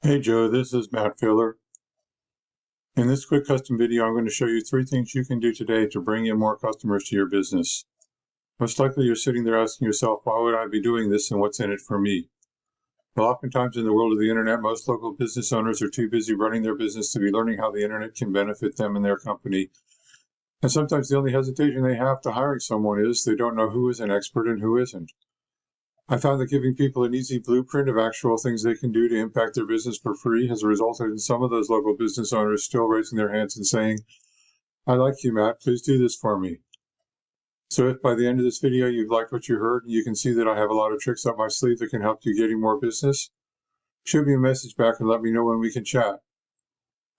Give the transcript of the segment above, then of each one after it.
Hey Joe, this is Matt Filler. In this quick custom video, I'm going to show you 3 things you can do today to bring in more customers to your business. Most likely you're sitting there asking yourself, why would I be doing this and what's in it for me? Well, oftentimes in the world of the internet, most local business owners are too busy running their business to be learning how the internet can benefit them and their company. And sometimes the only hesitation they have to hiring someone is they don't know who is an expert and who isn't. I found that giving people an easy blueprint of actual things they can do to impact their business for free has resulted in some of those local business owners still raising their hands and saying, I like you, Matt, please do this for me. So if by the end of this video you've liked what you heard and you can see that I have a lot of tricks up my sleeve that can help you getting more business, shoot me a message back and let me know when we can chat.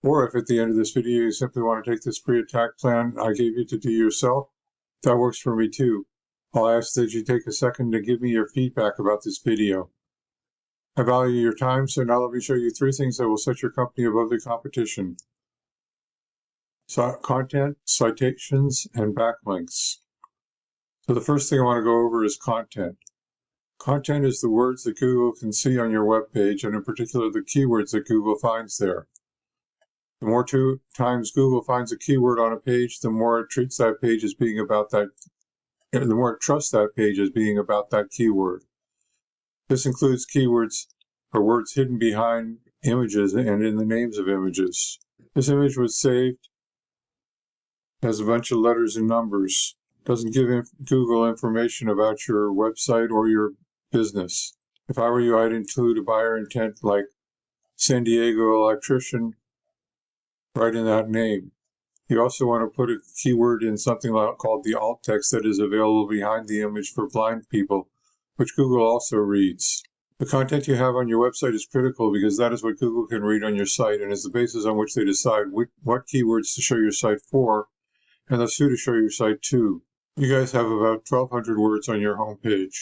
Or if at the end of this video you simply want to take this free attack plan I gave you to do yourself, that works for me too. I'll ask that you take a second to give me your feedback about this video. I value your time, so now let me show you 3 things that will set your company above the competition. Content, citations, and backlinks. So the first thing I want to go over is content. Content is the words that Google can see on your web page, and in particular the keywords that Google finds there. The more times Google finds a keyword on a page, the more it treats that page as being about that, the more it trusts that page as being about that keyword. This includes keywords or words hidden behind images and in the names of images. This image was saved as a bunch of letters and numbers. It doesn't give Google information about your website or your business. If I were you, I'd include a buyer intent like San Diego electrician right in that name. You also want to put a keyword in something called the alt text that is available behind the image for blind people, which Google also reads. The content you have on your website is critical because that is what Google can read on your site and is the basis on which they decide what keywords to show your site for and thus who to show your site to. You guys have about 1,200 words on your homepage.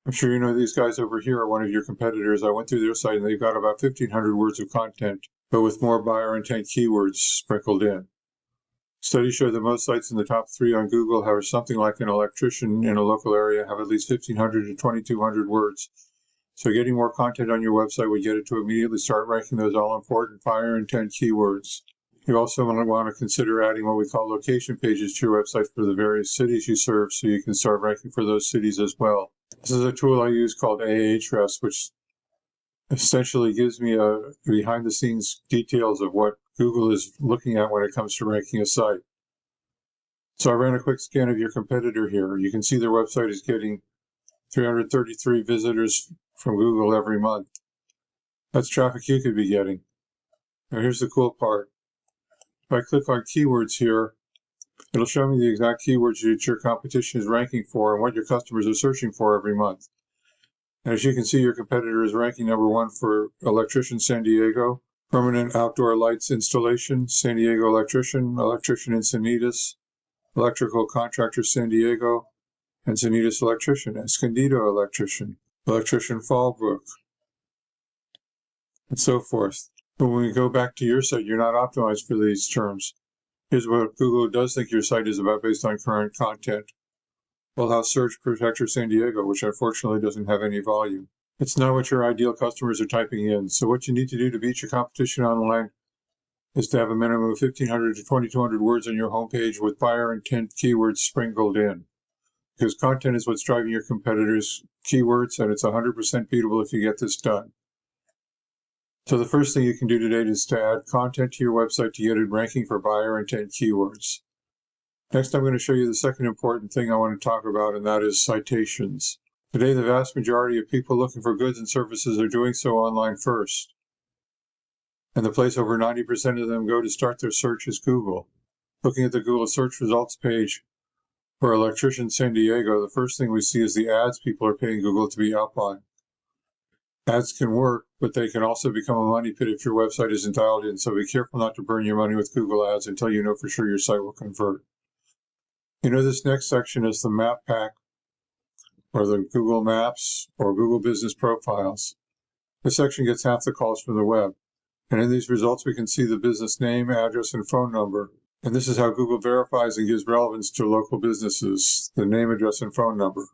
I'm sure you know these guys over here are one of your competitors. I went through their site and they've got about 1,500 words of content, but with more buyer intent keywords sprinkled in. Studies show that most sites in the top 3 on Google have something like an electrician in a local area have at least 1,500 to 2,200 words. So getting more content on your website would get it to immediately start ranking those all-important buyer intent keywords. You also want to consider adding what we call location pages to your website for the various cities you serve so you can start ranking for those cities as well. This is a tool I use called Ahrefs, which essentially gives me a behind-the-scenes details of what Google is looking at when it comes to ranking a site. So I ran a quick scan of your competitor here. You can see their website is getting 333 visitors from Google every month. That's traffic you could be getting. Now here's the cool part. If I click on keywords here, it'll show me the exact keywords that your competition is ranking for and what your customers are searching for every month. And as you can see, your competitor is ranking number 1 for electrician San Diego, permanent outdoor lights installation, San Diego electrician, electrician Encinitas, electrical contractor San Diego, Encinitas electrician, Escondido electrician, electrician Fallbrook, and so forth. But when we go back to your site, you're not optimized for these terms. Here's what Google does think your site is about based on current content. We'll have Search Protector San Diego, which unfortunately doesn't have any volume. It's not what your ideal customers are typing in. So what you need to do to beat your competition online is to have a minimum of 1,500 to 2,200 words on your homepage with buyer intent keywords sprinkled in. Because content is what's driving your competitors' keywords, and it's 100% beatable if you get this done. So the first thing you can do today is to add content to your website to get it ranking for buyer intent keywords. Next, I'm going to show you the second important thing I want to talk about, and that is citations. Today, the vast majority of people looking for goods and services are doing so online first. And the place over 90% of them go to start their search is Google. Looking at the Google search results page for electrician San Diego, the first thing we see is the ads people are paying Google to be up on. Ads can work, but they can also become a money pit if your website isn't dialed in, so be careful not to burn your money with Google ads until you know for sure your site will convert. You know, this next section is the map pack, or the Google Maps, or Google Business Profiles. This section gets half the calls from the web. And in these results, we can see the business name, address, and phone number. And this is how Google verifies and gives relevance to local businesses, the name, address, and phone number.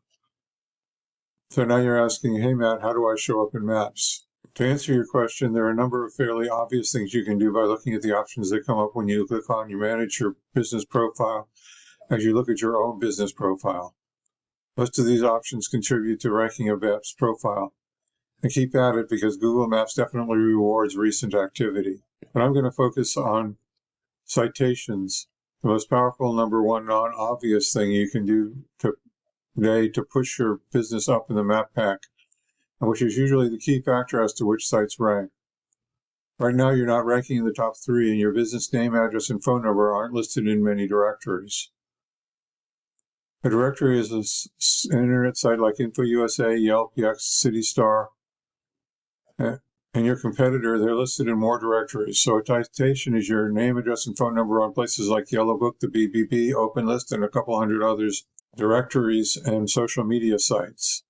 So now you're asking, hey, Matt, how do I show up in Maps? To answer your question, there are a number of fairly obvious things you can do by looking at the options that come up when you click on you manage your business profile as you look at your own business profile. Most of these options contribute to ranking a Maps profile. And keep at it because Google Maps definitely rewards recent activity. But I'm going to focus on citations, the most powerful number one non-obvious thing you can do today to push your business up in the map pack, and which is usually the key factor as to which sites rank. Right now, you're not ranking in the top 3, and your business name, address, and phone number aren't listed in many directories. A directory is an internet site like InfoUSA, Yelp, Yext, CityStar, and your competitor. They're listed in more directories. So a citation is your name, address, and phone number on places like Yellow Book, the BBB, OpenList, and a couple hundred others, directories, and social media sites.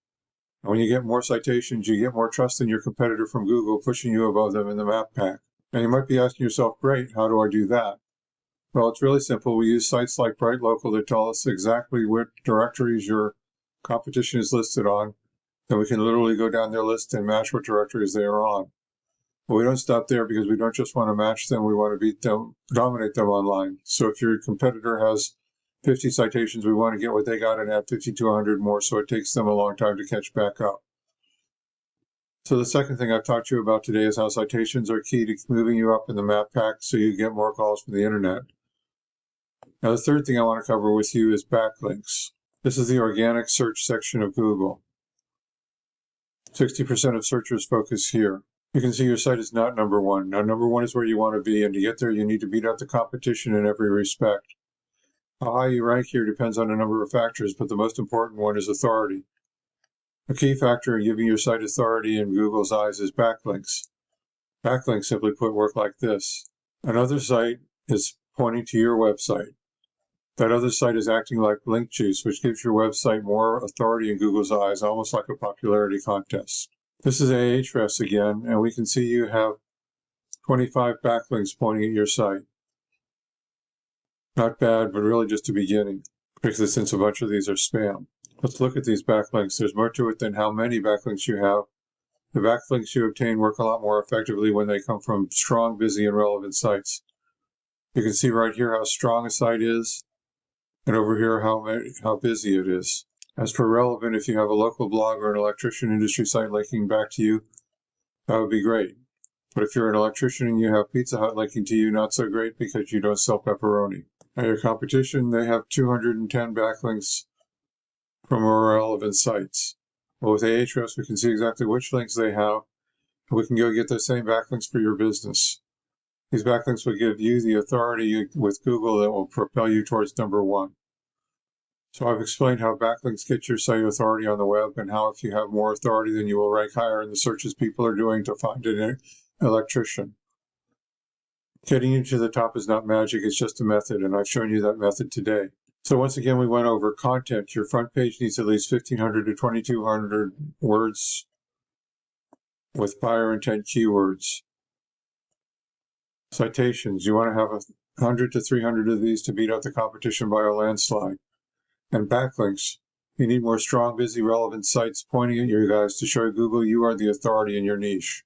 And when you get more citations, you get more trust in your competitor from Google, pushing you above them in the map pack. Now you might be asking yourself, great, how do I do that? Well, it's really simple. We use sites like BrightLocal to tell us exactly what directories your competition is listed on. Then we can literally go down their list and match what directories they are on. But we don't stop there because we don't just want to match them, we want to beat them, dominate them online. So if your competitor has 50 citations, we want to get what they got and add 50 to 100 more, so it takes them a long time to catch back up. So the second thing I've talked to you about today is how citations are key to moving you up in the map pack so you get more calls from the internet. Now the third thing I want to cover with you is backlinks. This is the organic search section of Google. 60% of searchers focus here. You can see your site is not number 1. Now, number 1 is where you want to be, and to get there, you need to beat out the competition in every respect. How high you rank here depends on a number of factors, but the most important one is authority. A key factor in giving your site authority in Google's eyes is backlinks. Backlinks, simply put, work like this. Another site is pointing to your website. That other site is acting like link juice, which gives your website more authority in Google's eyes, almost like a popularity contest. This is Ahrefs again, and we can see you have 25 backlinks pointing at your site. Not bad, but really just a beginning, particularly since a bunch of these are spam. Let's look at these backlinks. There's more to it than how many backlinks you have. The backlinks you obtain work a lot more effectively when they come from strong, busy, and relevant sites. You can see right here how strong a site is, and over here how busy it is. As for relevant, if you have a local blog or an electrician industry site linking back to you, that would be great. But if you're an electrician and you have Pizza Hut linking to you, not so great because you don't sell pepperoni. Now your competition, they have 210 backlinks from more relevant sites. Well, with Ahrefs, we can see exactly which links they have, and we can go get those same backlinks for your business. These backlinks will give you the authority with Google that will propel you towards number 1. So I've explained how backlinks get your site authority on the web, and how if you have more authority, then you will rank higher in the searches people are doing to find an electrician. Getting you to the top is not magic, it's just a method, and I've shown you that method today. So once again, we went over content. Your front page needs at least 1,500 to 2,200 words with buyer intent keywords. Citations, you want to have 100 to 300 of these to beat out the competition by a landslide. And backlinks, you need more strong, busy, relevant sites pointing at you guys to show Google you are the authority in your niche.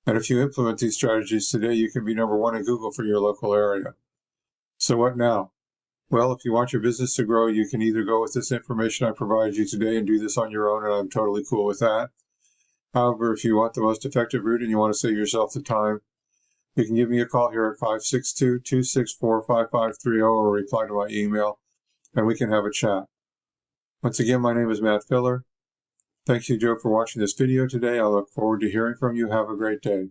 And if you implement these strategies today, you can be number 1 in Google for your local area. So what now? Well, if you want your business to grow, you can either go with this information I provided you today and do this on your own, and I'm totally cool with that. However, if you want the most effective route and you want to save yourself the time, you can give me a call here at 562-264-5530 or reply to my email, and we can have a chat. Once again, my name is Matt Filler. Thank you, Joe, for watching this video today. I look forward to hearing from you. Have a great day.